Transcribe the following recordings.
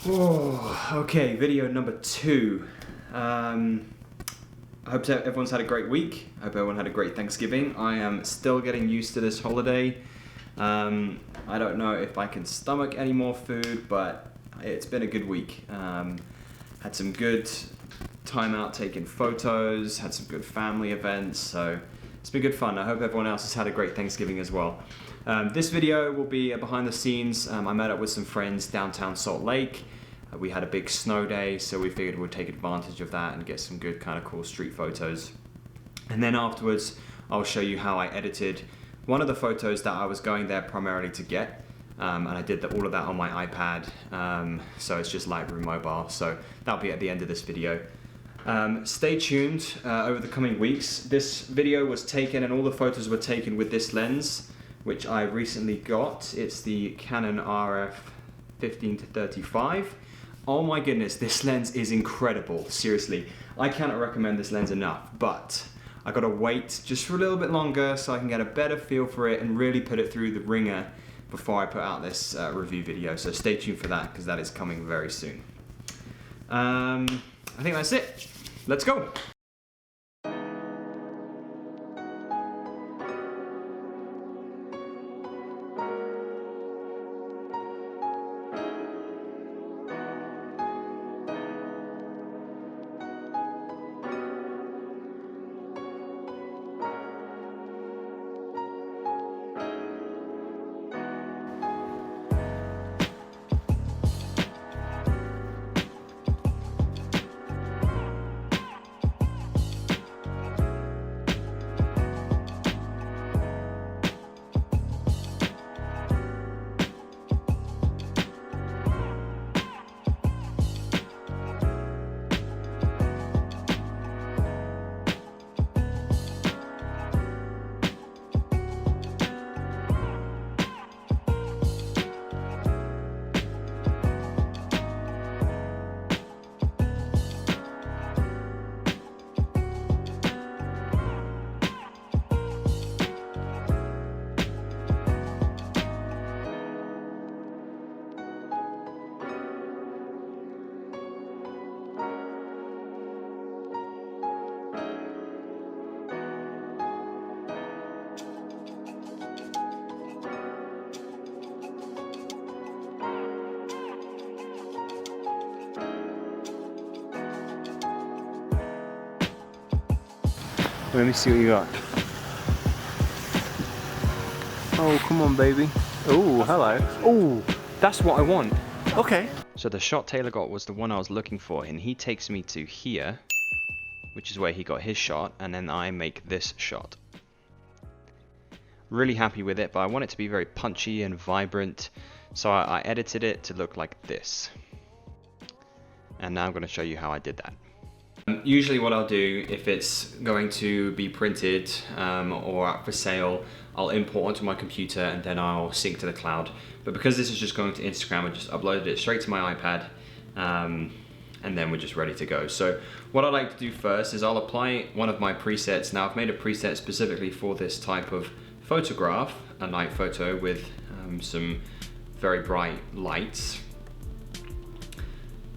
Oh, okay, video number 2. I hope everyone's had a great week. I hope everyone had a great Thanksgiving. I am still getting used to this holiday. I don't know if I can stomach any more food, but it's been a good week. Had some good time out taking photos, had some good family events, so it's been good fun. I hope everyone else has had a great Thanksgiving as well. This video will be behind the scenes. I met up with some friends downtown Salt Lake. We had a big snow day, so we figured we'd take advantage of that and get some good kind of cool street photos. And then afterwards, I'll show you how I edited one of the photos that I was going there primarily to get. And I did all of that on my iPad, so it's just Lightroom Mobile. So that'll be at the end of this video. Stay tuned over the coming weeks. This video was taken and all the photos were taken with this lens, which I recently got. It's the Canon RF 15-35. Oh my goodness, this lens is incredible, seriously. I cannot recommend this lens enough, but I gotta wait just for a little bit longer so I can get a better feel for it and really put it through the ringer before I put out this review video. So stay tuned for that, because that is coming very soon. I think that's it. Let's go. Let me see what you got. Oh, come on, baby. Oh, hello. Oh, that's what I want. Okay. So the shot Taylor got was the one I was looking for, and he takes me to here, which is where he got his shot, and then I make this shot. Really happy with it, but I want it to be very punchy and vibrant, so I edited it to look like this. And now I'm going to show you how I did that. Usually what I'll do, if it's going to be printed or up for sale, I'll import onto my computer and then I'll sync to the cloud. But because this is just going to Instagram, I just uploaded it straight to my iPad, and then we're just ready to go. So what I like to do first is I'll apply one of my presets. Now I've made a preset specifically for this type of photograph, a night photo with some very bright lights.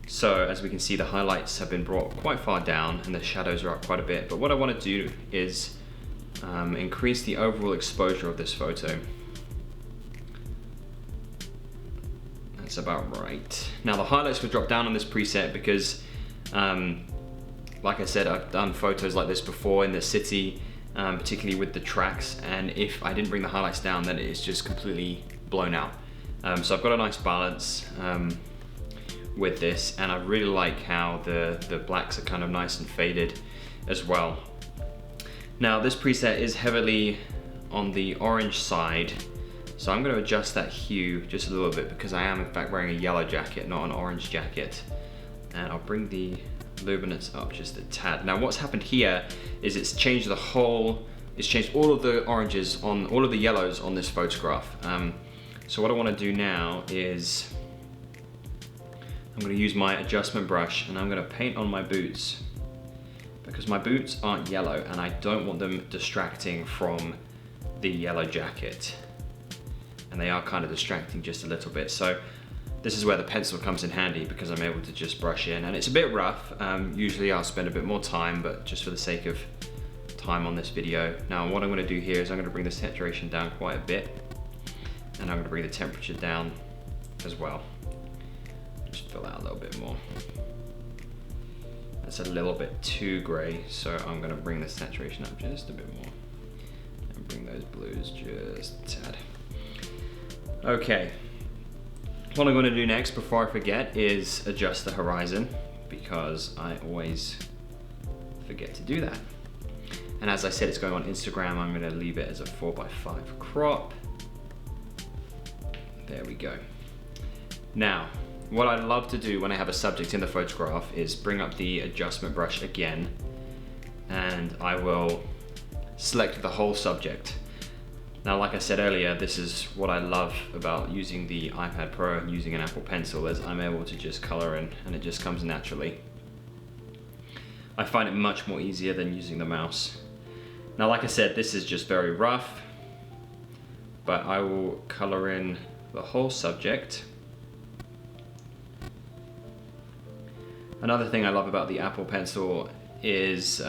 So as we can see, the highlights have been brought quite far down and the shadows are up quite a bit. But what I want to do is increase the overall exposure of this photo. That's about right. Now the highlights will drop down on this preset because, like I said, I've done photos like this before in the city, particularly with the tracks. And if I didn't bring the highlights down, then it's just completely blown out. So I've got a nice balance with this, and I really like how the blacks are kind of nice and faded as well. Now this preset is heavily on the orange side, so I'm going to adjust that hue just a little bit because I am in fact wearing a yellow jacket, not an orange jacket. And I'll bring the luminance up just a tad. Now what's happened here is it's changed all of the oranges on all of the yellows on this photograph. So what I want to do now is I'm going to use my adjustment brush and I'm going to paint on my boots, because my boots aren't yellow and I don't want them distracting from the yellow jacket, and they are kind of distracting just a little bit. So this is where the pencil comes in handy because I'm able to just brush in, and it's a bit rough. Usually I'll spend a bit more time, but just for the sake of time on this video. Now what I'm going to do here is I'm going to bring the saturation down quite a bit, and I'm going to bring the temperature down as well. Just fill out a little bit more. That's a little bit too gray, so I'm going to bring the saturation up just a bit more and bring those blues just a tad. Okay, what I'm going to do next before I forget is adjust the horizon, because I always forget to do that. And as I said, it's going on Instagram. I'm going to leave it as a 4:5 crop. There we go. Now, what I love to do when I have a subject in the photograph is bring up the adjustment brush again, and I will select the whole subject. Now, like I said earlier, this is what I love about using the iPad Pro and using an Apple Pencil, is I'm able to just color in and it just comes naturally. I find it much more easier than using the mouse. Now, like I said, this is just very rough, but I will color in the whole subject. Another thing I love about the Apple Pencil is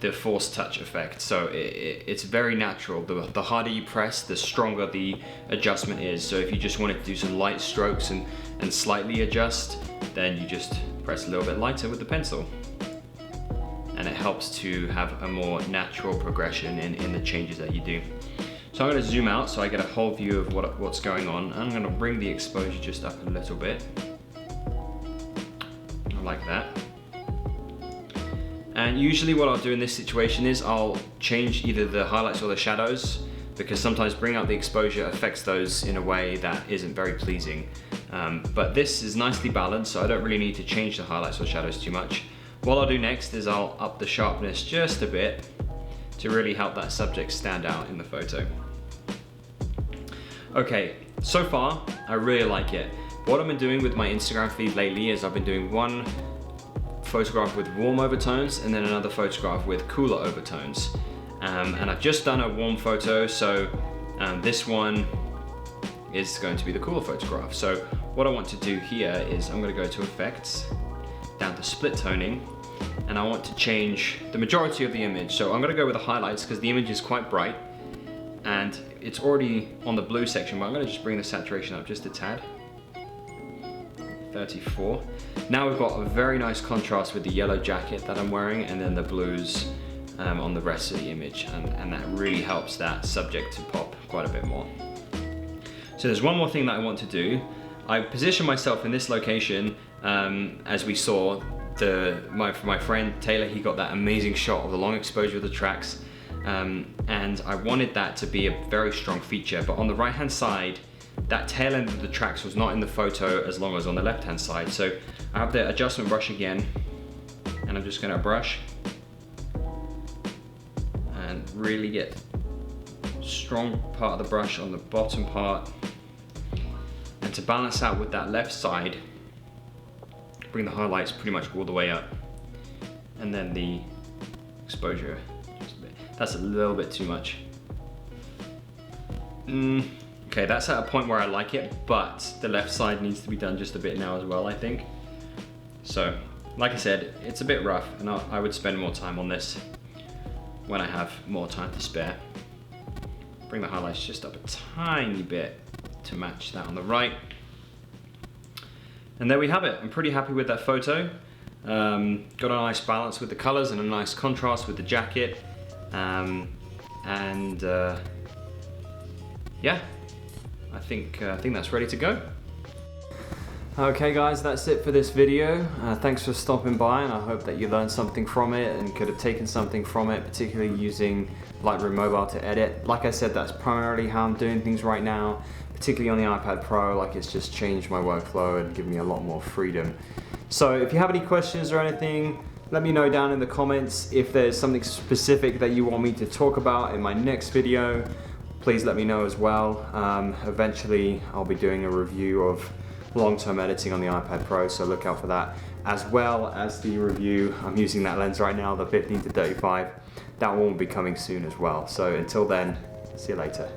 the force touch effect. So it's very natural. The harder you press, the stronger the adjustment is. So if you just wanted to do some light strokes and slightly adjust, then you just press a little bit lighter with the pencil. And it helps to have a more natural progression in the changes that you do. So I'm going to zoom out so I get a whole view of what's going on. I'm going to bring the exposure just up a little bit. Like that. And usually what I'll do in this situation is I'll change either the highlights or the shadows, because sometimes bringing up the exposure affects those in a way that isn't very pleasing. But this is nicely balanced, so I don't really need to change the highlights or shadows too much. What I'll do next is I'll up the sharpness just a bit to really help that subject stand out in the photo. Okay, so far I really like it. What I've been doing with my Instagram feed lately is I've been doing one photograph with warm overtones and then another photograph with cooler overtones. And I've just done a warm photo, so this one is going to be the cooler photograph. So what I want to do here is I'm going to go to Effects, down to Split Toning, and I want to change the majority of the image. So I'm going to go with the highlights because the image is quite bright and it's already on the blue section, but I'm going to just bring the saturation up just a tad. 34. Now we've got a very nice contrast with the yellow jacket that I'm wearing and then the blues on the rest of the image, and that really helps that subject to pop quite a bit more. So there's one more thing that I want to do. I position myself in this location. As we saw, my friend Taylor, he got that amazing shot of the long exposure of the tracks, and I wanted that to be a very strong feature, but on the right hand side that tail end of the tracks was not in the photo as long as on the left hand side. So I have the adjustment brush again, and I'm just going to brush and really get strong part of the brush on the bottom part, and to balance out with that left side, bring the highlights pretty much all the way up, and then the exposure just a bit. That's a little bit too much. Okay, that's at a point where I like it, but the left side needs to be done just a bit now as well, I think. So, like I said, it's a bit rough, and I would spend more time on this when I have more time to spare. Bring the highlights just up a tiny bit to match that on the right. And there we have it. I'm pretty happy with that photo. Got a nice balance with the colors and a nice contrast with the jacket. Yeah. I think that's ready to go. Okay guys, that's it for this video. Thanks for stopping by, and I hope that you learned something from it and could have taken something from it, particularly using Lightroom Mobile to edit. Like I said, that's primarily how I'm doing things right now, particularly on the iPad Pro. Like, it's just changed my workflow and given me a lot more freedom. So if you have any questions or anything, let me know down in the comments. If there's something specific that you want me to talk about in my next video, please let me know as well. Eventually I'll be doing a review of long-term editing on the iPad Pro, so look out for that, as well as the review. I'm using that lens right now, the 15-35. That one will be coming soon as well. So until then, see you later.